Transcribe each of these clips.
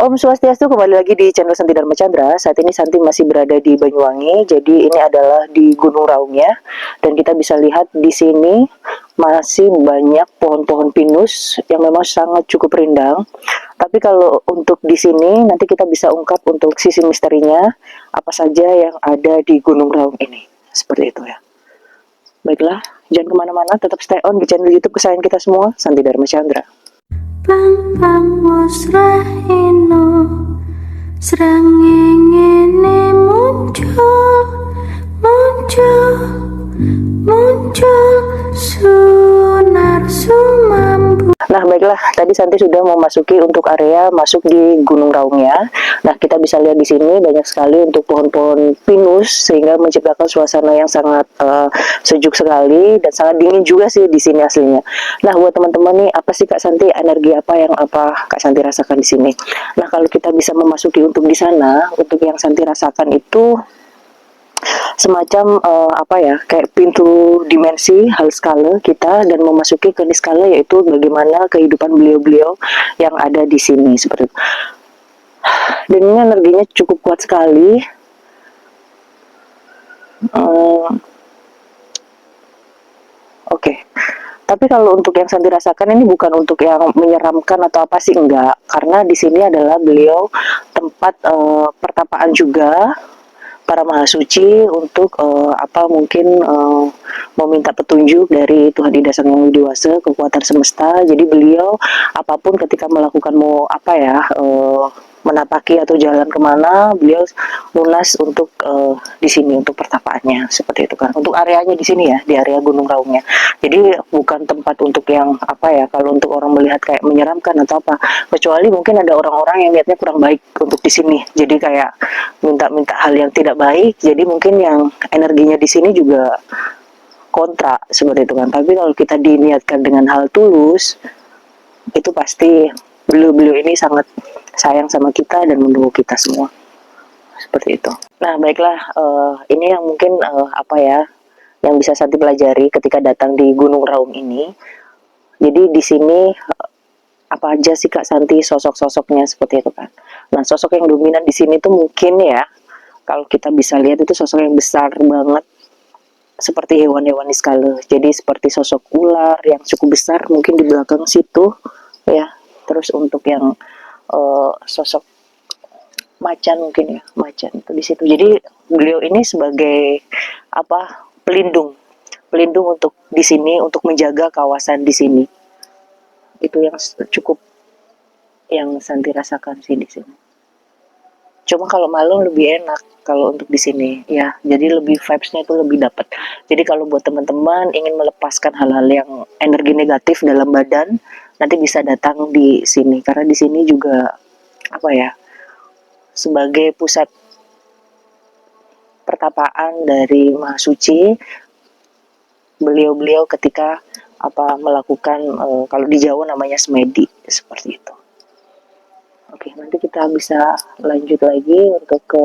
Om Swastiastu, kembali lagi di channel Santi Dharma Chandra. Saat ini Santi masih berada di Banyuwangi. Jadi ini adalah di Gunung Raung ya. Dan kita bisa lihat di sini masih banyak pohon-pohon pinus yang memang sangat cukup rindang. Tapi kalau untuk di sini nanti kita bisa ungkap untuk sisi misterinya apa saja yang ada di Gunung Raung ini. Seperti itu ya. Baiklah, jangan kemana-mana, tetap stay on di channel YouTube kesayangan kita semua, Santi Dharma Chandra. Bang bang musrahino srengenge muncul sunar sumambu. Nah baiklah, tadi Santi sudah memasuki untuk area masuk di Gunung Raungnya. Nah kita bisa lihat di sini banyak sekali untuk pohon-pohon pinus sehingga menciptakan suasana yang sangat sejuk sekali dan sangat dingin juga sih di sini aslinya. Nah buat teman-teman nih, apa sih Kak Santi, energi apa yang Kak Santi rasakan di sini? Nah kalau kita bisa memasuki untuk di sana, untuk yang Santi rasakan itu semacam kayak pintu dimensi hal skala kita dan memasuki ke skala, yaitu bagaimana kehidupan beliau-beliau yang ada di sini seperti itu. Dan ini energinya cukup kuat sekali. Oke. Tapi kalau untuk yang Santi rasakan ini bukan untuk yang menyeramkan atau apa sih, enggak. Karena di sini adalah beliau tempat pertapaan juga para mahasuci untuk mungkin meminta petunjuk dari Tuhan Ida Sang Yang Widiwasa, kekuatan semesta. Jadi beliau apapun ketika melakukan menapaki atau jalan kemana, beliau lunas untuk di sini untuk pertapaannya seperti itu kan. Untuk areanya di sini ya, di area Gunung Raungnya. Jadi bukan tempat untuk yang kalau untuk orang melihat kayak menyeramkan atau apa. Kecuali mungkin ada orang-orang yang lihatnya kurang baik untuk di sini. Jadi kayak minta hal yang tidak baik. Jadi mungkin yang energinya di sini juga kontra seperti itu kan. Tapi kalau kita diniatkan dengan hal tulus, itu pasti beliau-beliau ini sangat sayang sama kita dan mendukung kita semua seperti itu. Nah baiklah, ini yang mungkin yang bisa Santi pelajari ketika datang di Gunung Raung ini. Jadi di sini apa aja sih Kak Santi sosok-sosoknya seperti itu kan. Nah sosok yang dominan di sini tuh mungkin ya, kalau kita bisa lihat itu sosok yang besar banget seperti hewan-hewan di skala. Jadi seperti sosok ular yang cukup besar mungkin di belakang situ ya. Terus untuk yang sosok macan mungkin ya, macan itu di situ. Jadi beliau ini sebagai pelindung untuk di sini, untuk menjaga kawasan di sini. Itu yang cukup yang Santi rasakan sih di sini. Cuma kalau malam lebih enak kalau untuk di sini ya. Jadi lebih vibes-nya itu lebih dapat. Jadi kalau buat teman-teman ingin melepaskan hal-hal yang energi negatif dalam badan, nanti bisa datang di sini, karena di sini juga sebagai pusat pertapaan dari Mahasuci beliau-beliau ketika melakukan kalau di Jawa namanya semedi seperti itu. Oke, nanti kita bisa lanjut lagi untuk ke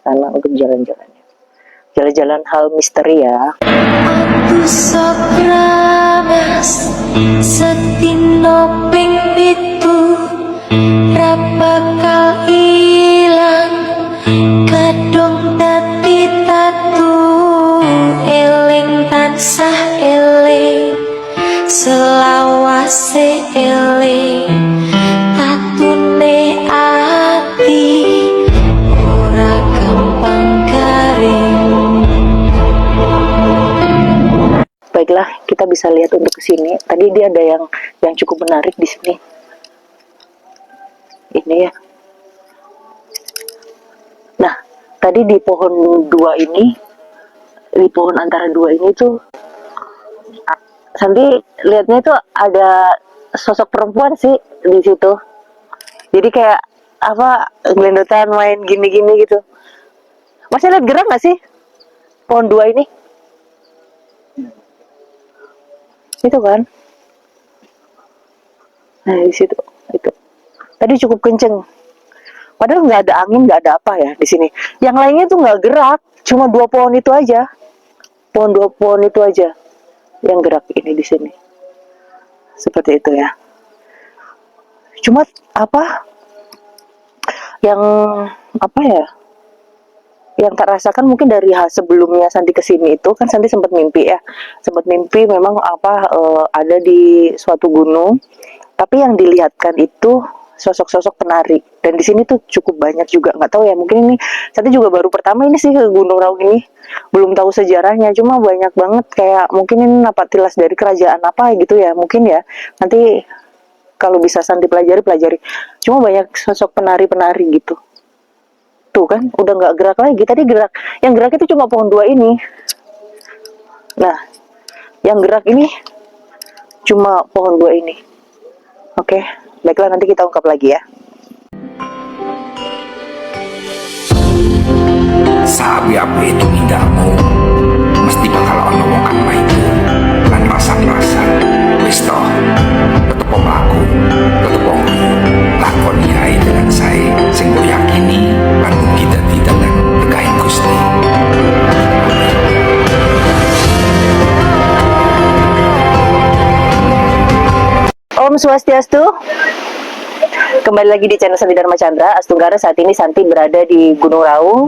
sana untuk jalan-jalannya. Jalan-jalan hal misteri ya. Aku sopramas setino ping pitu ra bakal ilang kadung dadi tatu eling tansah eling selawat tasih eling tatune ati ora gampang garing. Baiklah, kita bisa lihat untuk ke sini. Tadi dia ada yang cukup menarik di sini. Ini ya. Nah, tadi di pohon dua ini, di pohon antara dua ini tuh, Santi lihatnya itu ada sosok perempuan sih di situ. Jadi kayak apa gelendotan main gini-gini gitu. Masih lihat gerak nggak sih pohon dua ini? Itu kan? Nah di situ itu. Tadi cukup kenceng. Padahal nggak ada angin, nggak ada apa ya di sini. Yang lainnya tuh nggak gerak, cuma dua pohon itu aja. Dua pohon itu aja yang gerak ini di sini. Seperti itu ya. Cuma apa? Yang apa ya? Yang tak rasakan mungkin dari sebelumnya Santi kesini itu kan Santi sempat mimpi ya, sempat mimpi memang ada di suatu gunung, tapi yang dilihatkan itu sosok-sosok penari dan di sini tuh cukup banyak juga, nggak tahu ya mungkin ini Santi juga baru pertama ini sih ke Gunung Raung ini, belum tahu sejarahnya, cuma banyak banget kayak mungkin ini napatilas dari kerajaan apa gitu ya mungkin ya, nanti kalau bisa Santi pelajari, cuma banyak sosok penari-penari gitu. Tuh kan udah nggak gerak lagi, tadi gerak, yang gerak itu cuma pohon dua ini. Nah yang gerak ini cuma pohon dua ini. Oke, baiklah nanti kita ungkap lagi ya. Sabi-abi itu nindakmu mesti bakal ono wong kang maiku lan rasa-rasa wis toh tetep mlaku tetep lakoni ae dengan saya sing mbok yakini lan mugi dadi dalan berkahi Gusti. Om Swastiastu. Kembali lagi di channel Santi Dharma Chandra Astunggara. Saat ini Santi berada di Gunung Raung,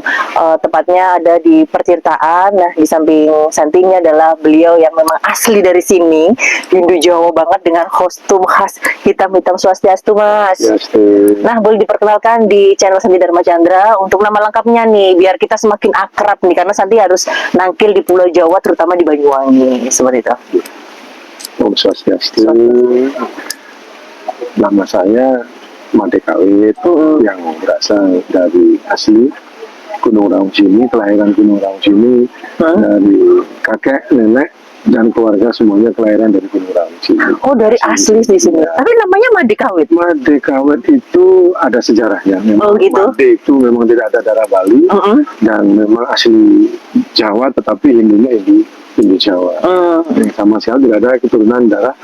tepatnya ada di pertirtaan. Nah, di samping Santinya adalah beliau yang memang asli dari sini, Hindu Jawa banget dengan kostum khas hitam-hitam. Swastiastu, Mas. Nah, boleh diperkenalkan di channel Santi Dharma Chandra untuk nama lengkapnya nih, biar kita semakin akrab nih, karena Santi harus nangkil di Pulau Jawa, terutama di Banyuwangi, seperti itu. Om Swastiastu. Nama saya Made Kawit, yang berasal dari asli Gunung Raung Sini, kelahiran Gunung Raung Sini, dari kakek, nenek, dan keluarga semuanya kelahiran dari Gunung Raung Sini. Oh, dari asli di sini. Ya. Tapi namanya Made Kawit. Made Kawit itu ada sejarahnya. Memang gitu? Made itu memang tidak ada darah Bali, dan memang asli Jawa, tetapi Hindunya Hindu Jawa. Yang sama sekali tidak ada keturunan darah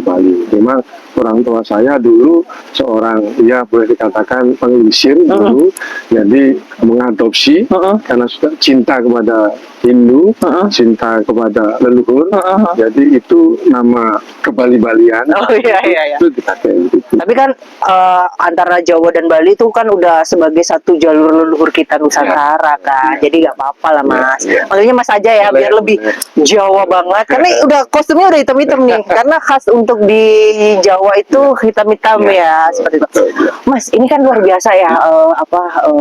Bali. Memang orang tua saya dulu seorang, ya boleh dikatakan pengisir dulu, jadi mengadopsi karena sudah cinta kepada Hindu, cinta kepada leluhur, jadi itu nama kebali-balian. Oh iya. Itu dipakai gitu. Tapi kan antara Jawa dan Bali itu kan udah sebagai satu jalur leluhur kita Nusantara kan, jadi nggak apa-apa lah Mas. Makanya Mas aja ya, biar lebih Jawa banget. Karena udah kostumnya udah hitam-hitam nih, karena khas untuk di Jawa itu hitam-hitam ya, seperti itu. Mas, ini kan luar biasa ya,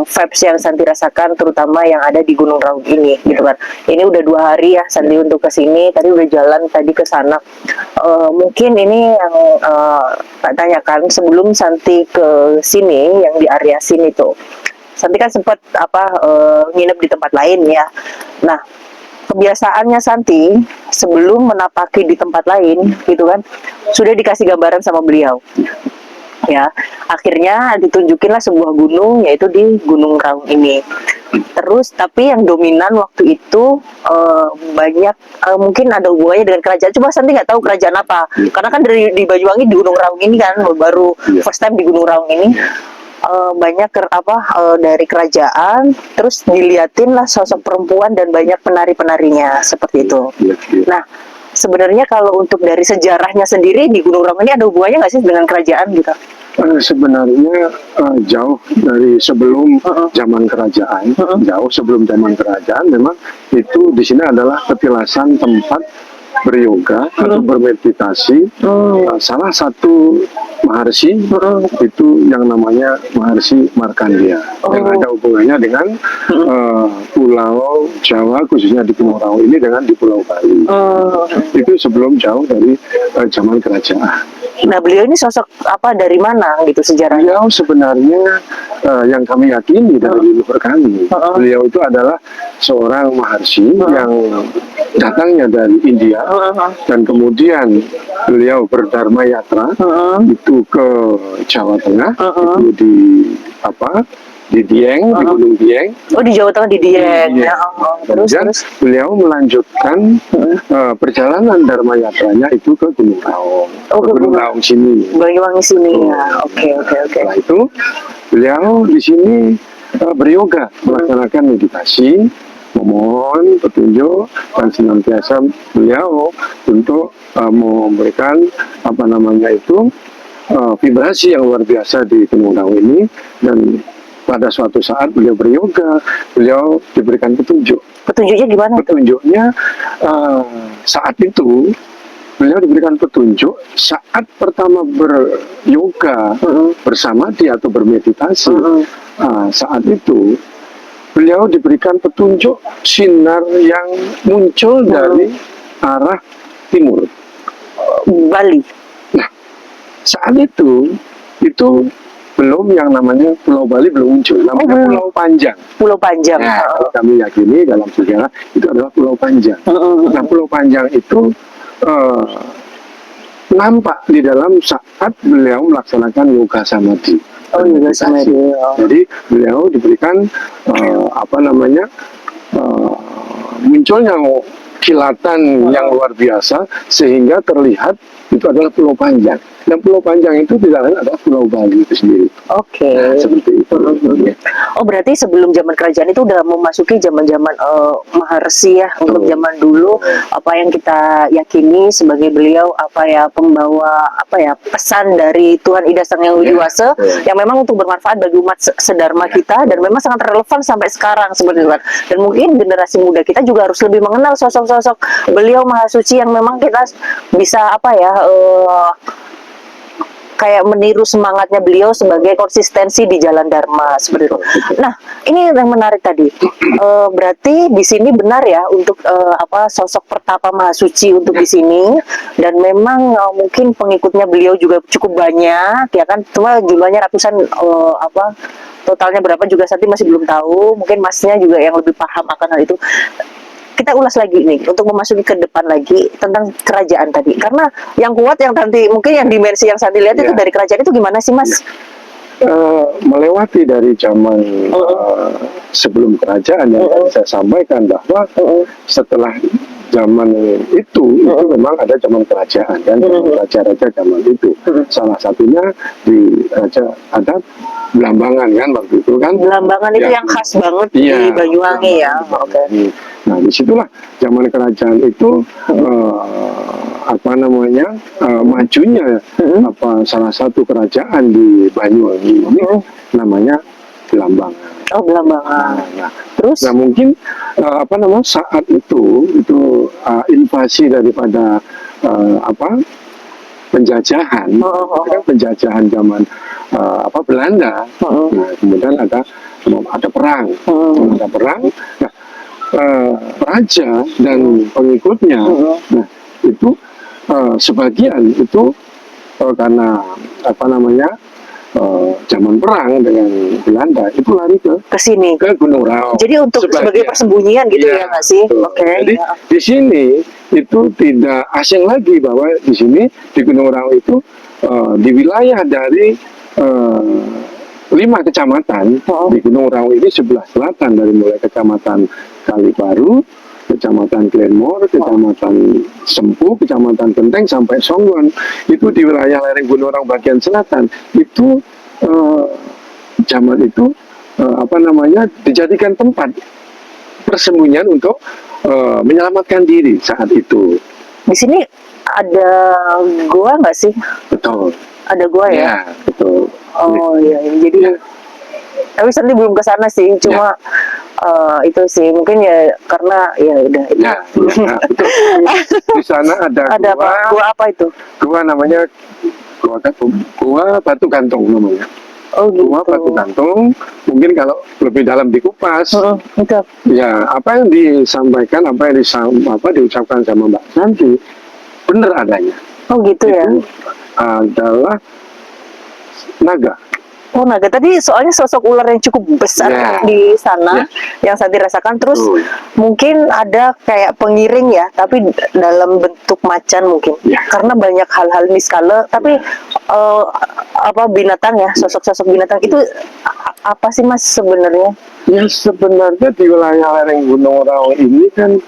vibes yang Santi rasakan, terutama yang ada di Gunung Raung ini, gitu kan. Ini udah 2 hari ya Santi untuk kesini, tadi udah jalan tadi ke sana. Mungkin ini yang tak tanyakan sebelum Santi ke sini, yang di area sini tuh, Santi kan sempat nginep di tempat lain ya. Nah, kebiasaannya Santi sebelum menapaki di tempat lain gitu kan, sudah dikasih gambaran sama beliau ya, akhirnya ditunjukinlah sebuah gunung, yaitu di Gunung Raung ini. Terus tapi yang dominan waktu itu banyak mungkin ada hubungannya dengan kerajaan, coba Santi nggak tahu kerajaan apa, karena kan di Banyuwangi di Gunung Raung ini kan baru first time di Gunung Raung ini. Banyak dari kerajaan, terus diliatin lah sosok perempuan dan banyak penari-penarinya seperti itu. Nah, sebenarnya kalau untuk dari sejarahnya sendiri di Gunung Raung ini ada hubungannya nggak sih dengan kerajaan gitu? Sebenarnya jauh dari sebelum zaman kerajaan, jauh sebelum zaman kerajaan, memang itu di sini adalah petilasan tempat beryoga atau bermeditasi. Salah satu Maharsi itu yang namanya Maharsi Markandeya, yang ada hubungannya dengan Pulau Jawa, khususnya di Gunung Raung ini dengan di Pulau Bali. Itu sebelum jauh dari zaman kerajaan. Nah, beliau ini sosok apa, dari mana gitu sejarahnya? Beliau sebenarnya yang kami yakini dari leluhur kami, beliau itu adalah seorang Maharsi yang datangnya dari India, dan kemudian beliau berdharma yatra itu ke Jawa Tengah, itu di Dieng, di Gunung Dieng. Oh, di Jawa Tengah, di Dieng. Iya. Terus beliau melanjutkan perjalanan dharma yatranya itu ke Gunung Raung, ke Gunung Raung sini. Banyuwangi sini ya. Oke. Setelah itu beliau di sini beryoga, melaksanakan meditasi, memohon petunjuk, dan senantiasa beliau untuk memberikan vibrasi yang luar biasa di Gunung Raung ini. Dan pada suatu saat beliau beryoga, beliau diberikan petunjuk. Petunjuknya gimana? Petunjuknya saat itu beliau diberikan petunjuk saat pertama beryoga bersama dia atau bermeditasi. Saat itu beliau diberikan petunjuk sinar yang muncul dari arah timur, Bali. Nah, saat itu belum yang namanya Pulau Bali belum muncul, namanya Pulau Panjang. Pulau Panjang. Nah, kami yakini dalam sejarah itu adalah Pulau Panjang. Nah, Pulau Panjang itu nampak di dalam saat beliau melaksanakan yoga samadhi. Yoga samadhi. Jadi beliau diberikan munculnya kilatan yang luar biasa sehingga terlihat itu adalah Pulau Panjang. Dan Pulau Panjang itu tidak lain adalah Pulau Bali itu sendiri. Oke. Nah, seperti itu. Oh, berarti sebelum zaman kerajaan itu udah memasuki zaman-zaman Maharsi ya, untuk zaman dulu, apa yang kita yakini sebagai beliau pembawa pesan dari Tuhan Ida Sang Hyang Widi Wase yang memang untuk bermanfaat bagi umat sedharma kita, dan memang sangat relevan sampai sekarang seperti itu kan. Dan mungkin generasi muda kita juga harus lebih mengenal sosok-sosok beliau Mahasuci yang memang kita bisa kayak meniru semangatnya beliau sebagai konsistensi di jalan dharma seperti itu. Nah, ini yang menarik tadi. Berarti di sini benar ya untuk sosok pertapa Mahasuci untuk di sini, dan memang mungkin pengikutnya beliau juga cukup banyak ya kan. Cuma jumlahnya ratusan, totalnya berapa juga saat ini masih belum tahu. Mungkin masnya juga yang lebih paham akan hal itu. Kita ulas lagi nih untuk memasuki ke depan lagi tentang kerajaan tadi, karena yang kuat yang nanti mungkin yang dimensi yang saya lihat itu dari kerajaan itu gimana sih Mas? Melewati dari zaman sebelum kerajaan yang saya sampaikan bahwa setelah zaman itu memang ada zaman kerajaan dan raja-raja zaman itu. Salah satunya di Raja Adat Belambangan kan waktu itu kan. Belambangan itu yang khas banget di Banyuwangi ya. Oke. Nah, disitulah zaman kerajaan itu majunya salah satu kerajaan di Banyuwangi ini namanya Belambangan. Oh, Belambangan. Nah, terus? Nah, mungkin saat itu invasi daripada penjajahan, penjajahan zaman Belanda. Nah, kemudian ada perang, Nah, raja dan pengikutnya, nah itu sebagian itu karena zaman perang dengan Belanda itu lari ke sini, ke Gunung Raung. Jadi untuk sebagai persembunyian gitu ya nggak sih? Oke. Jadi di sini itu tidak asing lagi bahwa di sini di Gunung Raung itu di wilayah dari 5 kecamatan di Gunung Raung ini sebelah selatan, dari mulai kecamatan Kalibaru, kecamatan Glenmore, kecamatan Sempu, kecamatan Genteng sampai Songgon, itu di wilayah lereng Gunung Raung bagian selatan itu zaman itu dijadikan tempat persembunyian untuk menyelamatkan diri saat itu. Di sini ada gua nggak sih? Betul. Ada gua ya? Betul. Oh iya, jadi tapi nanti belum ke sana sih, cuma itu sih mungkin ya karena ya udah itu. Ya, nah, betul. Di sana ada Ada apa? Gua apa itu? gua namanya gua Batu Gantung namanya. Oh gitu. Gua Batu Gantung. Mungkin kalau lebih dalam dikupas, Itu. ya apa yang disampaikan, apa yang diucapkan sama Mbak Santi benar adanya. Oh gitu ya. Itu adalah naga. Oh naga tadi soalnya sosok ular yang cukup besar Ya. di sana yang saya dirasakan terus Betul. mungkin ada kayak pengiring ya tapi dalam bentuk macan mungkin Ya. karena banyak hal-hal niskala tapi apa binatang ya sosok-sosok binatang itu apa sih Mas sebenarnya? Ya sebenarnya di wilayah lereng Gunung Raung ini kan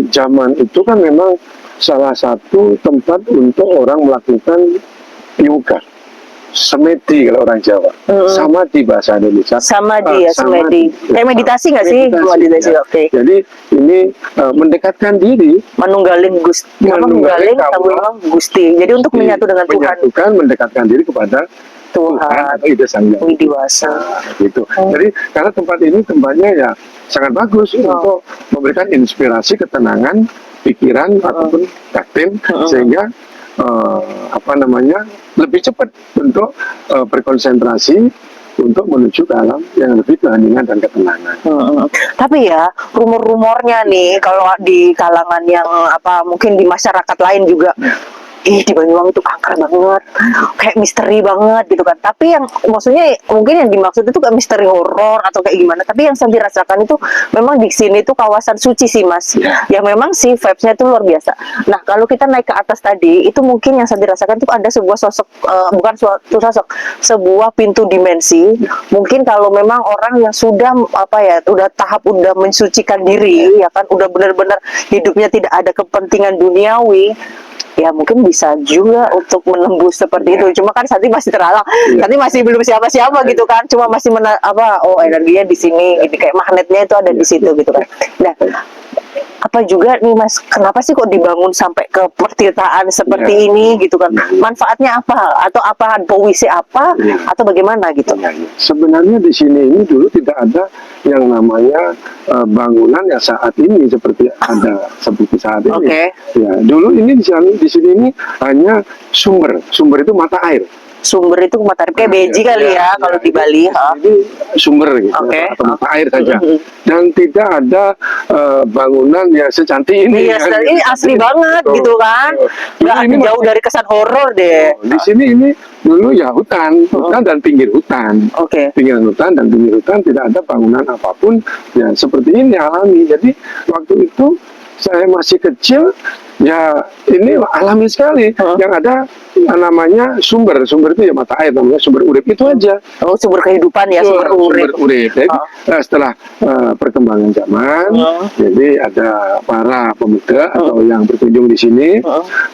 zaman itu kan memang salah satu tempat untuk orang melakukan yoga. Semedi kalau orang Jawa, sama di bahasa Indonesia. Samadhi ya, samadhi. Kayak meditasi nggak sih? Meditasi, ya. oke. Jadi ini mendekatkan diri, Manunggaling Gusti, Manunggaling Manunggaling Gusti. Jadi untuk menyatu dengan Tuhan. menyatukan, mendekatkan diri kepada Tuhan. atau ide sang Hyang Widiwasa. gitu. Jadi karena tempat ini tempatnya ya sangat bagus untuk memberikan inspirasi, ketenangan, pikiran ataupun batin sehingga lebih cepat untuk berkonsentrasi untuk menuju ke alam yang lebih keheningan dan ketenangan. Tapi ya rumor-rumornya nih kalau di kalangan yang mungkin di masyarakat lain juga di Banyuwangi itu angker banget, kayak misteri banget gitu kan. Tapi yang maksudnya mungkin yang dimaksud itu kayak misteri horor atau kayak gimana. Tapi yang saya dirasakan itu memang di sini itu kawasan suci sih Mas. Ya memang sih vibes-nya itu luar biasa. Nah kalau kita naik ke atas tadi itu mungkin yang saya dirasakan itu ada sebuah sosok bukan suatu sosok, sebuah pintu dimensi. Mungkin kalau memang orang yang sudah udah mensucikan diri ya kan, udah benar-benar hidupnya tidak ada kepentingan duniawi. Ya mungkin bisa juga untuk menembus seperti itu. Cuma kan Santi masih terhalang. Santi masih belum siapa-siapa gitu kan. Cuma masih energinya di sini. Gitu. Kayak magnetnya itu ada di situ gitu kan. Nah, apa juga nih Mas, kenapa sih kok dibangun sampai ke pertirtaan seperti ini gitu kan? Manfaatnya apa? Atau apa puisi apa? Atau bagaimana gitu? Sebenarnya di sini ini dulu tidak ada yang namanya bangunan yang saat ini seperti saat ini. Oke. Ya, dulu ini di sini ini hanya sumber itu mata air. Sumber itu mata air kayak beji kali ya kalau di Bali. Ini sumber gitu, Oke. atau mata air saja. Dan tidak ada bangunan yang secantik ini. Iya, ini asli banget gitu kan. Nggak Ini jauh dari kesan horor deh. Di sini ini dulu ya hutan dan pinggir hutan. Oke. Pinggiran hutan dan pinggir hutan tidak ada bangunan apapun ya seperti ini alami. Jadi waktu itu saya masih kecil ya ini alami sekali. Yang ada namanya sumber itu ya mata air, namanya sumber urip itu aja. Oh, sumber kehidupan ya, sumber urip. Jadi, setelah perkembangan zaman, jadi ada para pemuda atau yang berkunjung di sini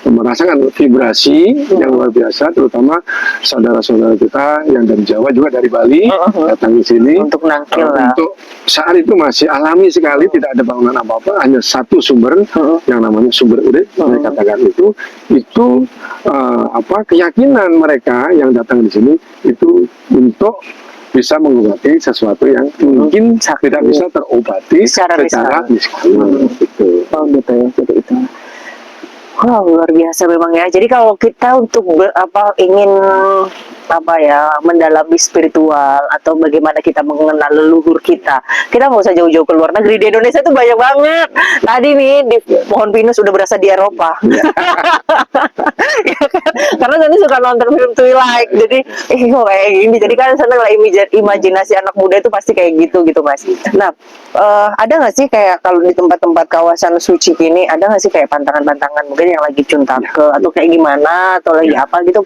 merasakan vibrasi yang luar biasa, terutama saudara-saudara kita yang dari Jawa juga dari Bali datang di sini Untuk nangkil lah. untuk saat itu masih alami sekali, tidak ada bangunan apa-apa, hanya satu sumber yang namanya sumber urip. Mereka katakan itu keyakinan mereka yang datang di sini itu untuk bisa mengobati sesuatu yang mungkin tidak bisa terobati secara niskala. Gitu. Oh gitu ya, seperti itu. Wah, luar biasa memang ya. Jadi kalau kita untuk ingin mendalami spiritual atau bagaimana kita mengenal leluhur kita nggak usah jauh-jauh ke luar negeri. Di Indonesia tuh banyak banget. Tadi nih di pohon pinus udah berasa di Eropa. Ya kan? Karena Santi suka nonton film Twilight, jadi kok kayak gini. Jadi kan Santi lah imajinasi anak muda itu pasti kayak gitu Mas. Nah, ada nggak sih kayak kalau di tempat-tempat kawasan suci ini ada nggak sih kayak pantangan-pantangan mungkin yang lagi cuntake atau kayak gimana atau lagi apa gitu?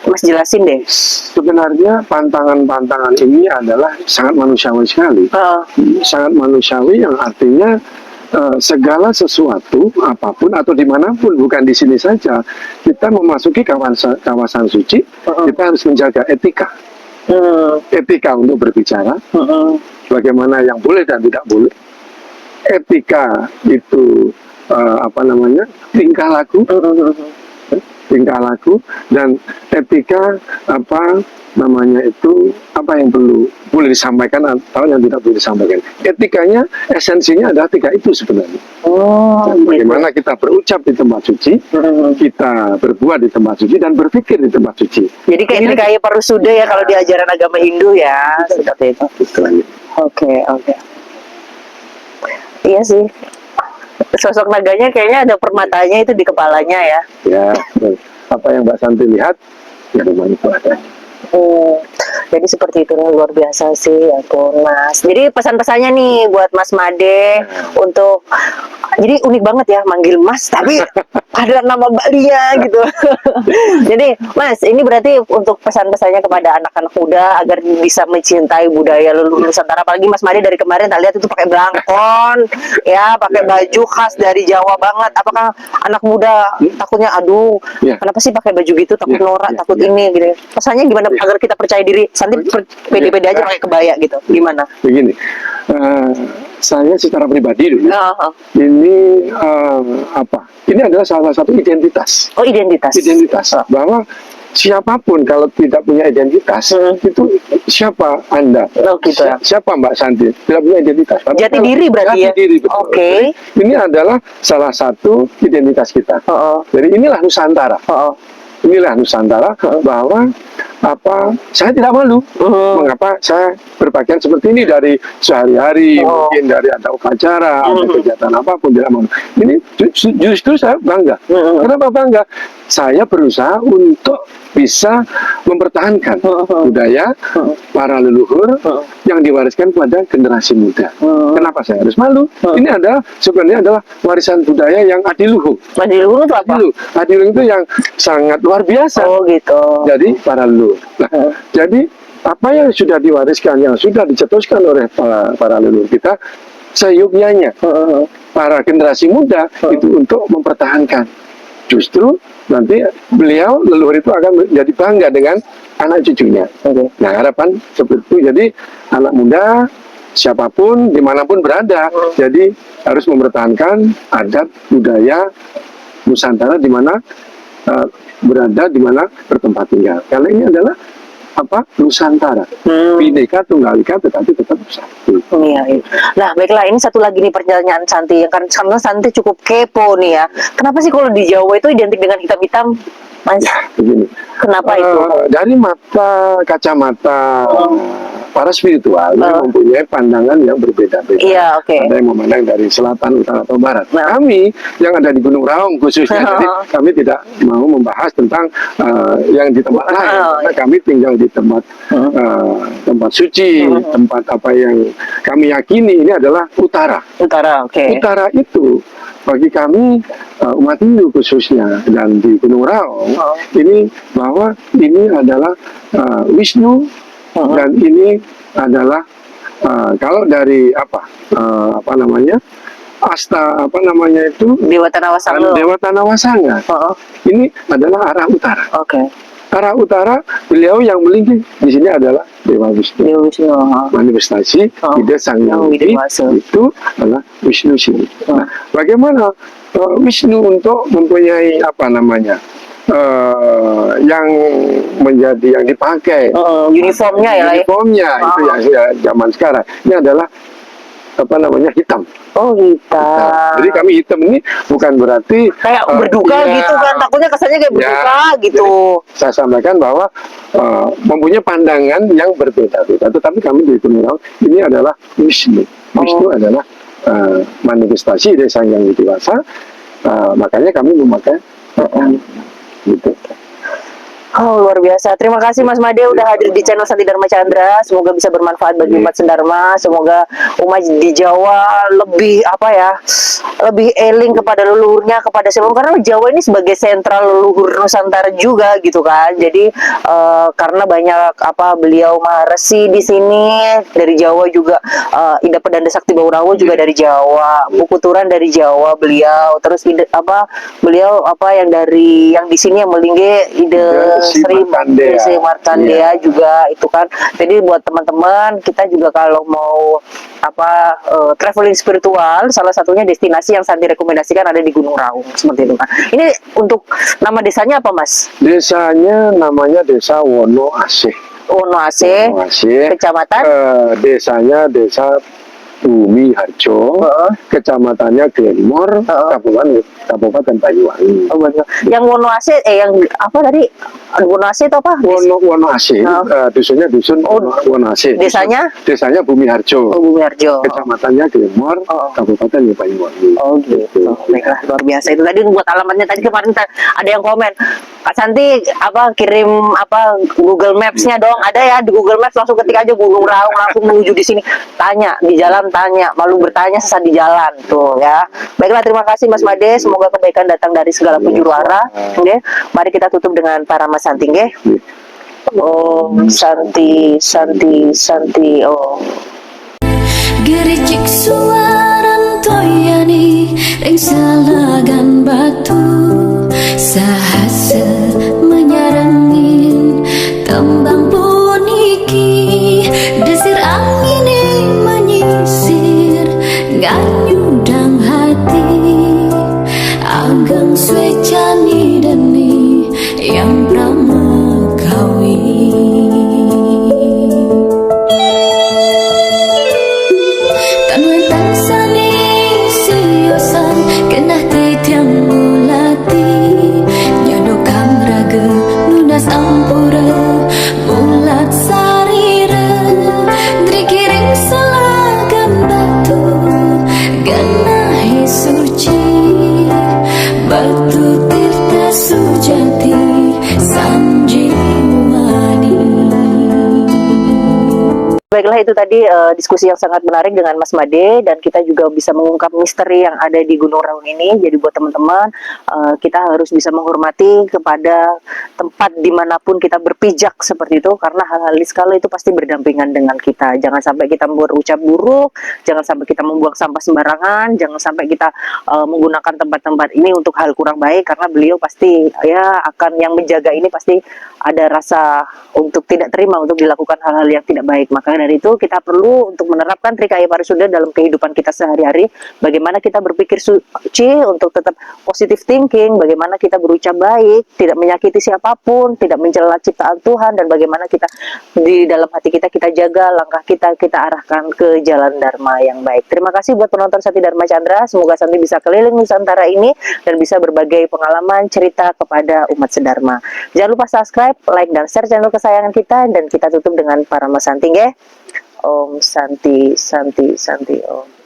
Mas jelasin deh. Sebenarnya pantangan-pantangan ini adalah sangat manusiawi sekali. Sangat manusiawi yang artinya segala sesuatu apapun atau dimanapun, bukan di sini saja, kita memasuki kawasan suci, kita harus menjaga etika. Etika untuk berbicara, bagaimana yang boleh dan tidak boleh. Etika itu tingkah laku. tingkah laku dan etika apa namanya itu apa yang boleh disampaikan atau yang tidak boleh disampaikan. Etikanya esensinya adalah tiga itu sebenarnya. Dan bagaimana kita berucap di tempat suci, kita berbuat di tempat suci dan berpikir di tempat suci. Jadi kayak parusuda ya kalau di ajaran agama Hindu ya, seperti itu. Istilahnya. Oke. Iya sih. Sosok naganya kayaknya ada permatanya itu di kepalanya ya. Ya, apa yang Mbak Santi lihat, ya memang itu ada. Jadi seperti itu luar biasa sih, ya ampun Mas. Jadi pesan-pesannya nih buat Mas Made untuk, jadi unik banget ya manggil Mas tapi ada nama Balinya gitu. Jadi Mas, ini berarti untuk pesan-pesannya kepada anak-anak muda agar bisa mencintai budaya leluhur Nusantara. Apalagi Mas Made dari kemarin tak lihat itu pakai belangkon, ya pakai baju khas dari Jawa banget. Apakah anak muda takutnya aduh, kenapa sih pakai baju gitu, takut norak, takut ini gitu. Pesannya gimana agar kita percaya diri? Santi pede-pede aja pakai kebaya gitu. Gimana? Begini, saya secara pribadi dulu, ini apa? Ini adalah salah satu identitas. Oh, identitas. Identitas bahwa siapapun kalau tidak punya identitas itu siapa Anda? Oh, gitu ya. Siapa Mbak Santi? Tidak punya identitas. Jati diri berarti ya. Jati diri, betul. Oke. Ini adalah salah satu identitas kita. Jadi inilah Nusantara. Inilah Nusantara bahwa apa saya tidak malu mengapa saya berpakaian seperti ini dari sehari-hari, mungkin dari ada upacara, ada kegiatan apapun tidak malu. Ini justru saya bangga. Kenapa bangga? Saya berusaha untuk bisa mempertahankan budaya para leluhur yang diwariskan kepada generasi muda. Kenapa saya harus malu? Ini adalah sebenarnya adalah warisan budaya yang adiluhung. Adiluhung itu apa? Adiluhung itu yang sangat luar biasa. Oh gitu. Jadi para leluhur. Nah, jadi apa yang sudah diwariskan, yang sudah dicetuskan oleh para leluhur kita, seyogyanya para generasi muda itu untuk mempertahankan. Justru nanti beliau leluhur itu akan menjadi bangga dengan anak cucunya. Nah, harapan seperti itu. Jadi anak muda siapapun dimanapun berada, jadi harus mempertahankan adat budaya Nusantara di mana berada, di mana bertempat tinggal. Karena ini adalah apa Nusantara, Bhinneka Tunggal Ika tetapi tetap satu. Iya. Nah baiklah, ini satu lagi nih pertanyaan Santi yang karena Santi cukup kepo nih ya. Kenapa sih kalau di Jawa itu identik dengan hitam-hitam, Mas? Ya, begini. Kenapa itu? Dari kacamata para spiritual mempunyai pandangan yang berbeda-beda. Iya, oke. Ada yang memandang dari selatan, utara, atau barat. Kami yang ada di Gunung Raung khususnya, jadi kami tidak mau membahas tentang yang di tempat lain. Karena kami tinggal di tempat tempat suci, tempat apa yang kami yakini ini adalah utara. Utara, oke. Utara itu bagi kami umat Hindu khususnya dan di Gunung Raung ini bahwa ini adalah Wisnu dan ini adalah kalau dari apa namanya asta apa namanya itu Dewa Tanawasanga. Dewa Tanawasanga. Ini adalah arah utara. Oke. Arah utara beliau yang melingkar di sini adalah Dewa Wisnu. Dewa Wisnu. Manifestasi ide Sang Hyang Widi itu adalah Wisnu sini. Nah, bagaimana Wisnu untuk mempunyai apa namanya yang menjadi yang dipakai uniformnya ya? Uniformnya itu ya zaman sekarang ini adalah apa namanya hitam. Oh hitam. Jadi kami hitam ini bukan berarti kayak berduka gitu kan, takutnya kesannya kayak berduka gitu. Saya sampaikan bahwa mempunyai pandangan yang berbeda-beda, tetapi kami di Gunung Raung ini adalah Wisnu. Wisnu adalah manifestasi dari Sang Hyang Widi Wasa, makanya kami memakai gitu. Oh luar biasa, terima kasih Mas Made udah hadir di channel Santi Dharma Chandra. Semoga bisa bermanfaat bagi umat Sendharma. Semoga umat di Jawa lebih apa ya, lebih eling kepada leluhurnya, kepada siapa, karena Jawa ini sebagai sentral leluhur Nusantara juga gitu kan. Jadi karena banyak beliau Maharesi di sini dari Jawa juga, Ida Pedanda Sakti Baurawo juga dari Jawa, Buku Turan dari Jawa beliau, terus beliau yang dari yang di sini yang melingge Ida Sri Markandeya juga itu kan. Jadi buat teman-teman kita juga kalau mau traveling spiritual, salah satunya destinasi yang saya direkomendasikan ada di Gunung Raung seperti itu kan. Ini untuk nama desanya apa Mas? Desanya namanya Desa Wono Asih. Wono Asih, kecamatan? Desanya Desa Bumi Harjo, kecamatannya Glenmore, Kabupaten Banyuwangi. Oh, betul. Yang Wono Asih, yang apa tadi? Wono Asih itu apa? Wono Asih, dusunnya dusun Wono Asih. Desanya Bumi Harjo. Oh, Bumi Harjo. Kecamatannya Glenmore, Kabupaten Banyuwangi. Oh gitu. Baiklah, luar biasa itu tadi buat alamatnya tadi kemarin ada yang komen. Kak Santi kirim Google Maps-nya dong. Ada ya di Google Maps, langsung ketik aja Gunung Raung langsung menuju di sini. Tanya di jalan, tanya, malu bertanya sesat di jalan tuh ya. Baiklah, terima kasih Mas Made, semoga kebaikan datang dari segala penjuru arah. Oke, mari kita tutup dengan para Mas Santi nggih. Om Santi Santi Santi Om. Gericik suaran toyani ring salagan batu sahase menyarangin tembang puniki desir angin menyisir nganyudang hati ageng swecani deni yang pramekawi. Ampura bulat sarira drikiring selagan batu ganahi suci batu tirta sujati sanjiwani. Baiklah, itu tadi diskusi yang sangat menarik dengan Mas Made, dan kita juga bisa mengungkap misteri yang ada di Gunung Raung ini. Jadi buat teman-teman, kita harus bisa menghormati kepada tempat dimanapun kita berpijak seperti itu, karena hal-hal skala itu pasti berdampingan dengan kita. Jangan sampai kita berucap buruk, jangan sampai kita membuang sampah sembarangan, jangan sampai kita menggunakan tempat-tempat ini untuk hal kurang baik, karena beliau pasti yang menjaga ini pasti ada rasa untuk tidak terima untuk dilakukan hal-hal yang tidak baik. Maka dari itu kita perlu untuk menerapkan Trikaya Parisuda dalam kehidupan kita sehari-hari. Bagaimana kita berpikir suci untuk tetap positive thinking, bagaimana kita berucap baik, tidak menyakiti siapapun, tidak mencela ciptaan Tuhan, dan bagaimana kita di dalam hati kita jaga langkah kita arahkan ke jalan Dharma yang baik. Terima kasih buat penonton Santi Dharma Chandra. Semoga Santi bisa keliling Nusantara ini dan bisa berbagi pengalaman cerita kepada umat sedharma. Jangan lupa subscribe, like, dan share channel kesayangan kita, dan kita tutup dengan para Mas Santi nggih. Om Santi Santi Santi Om.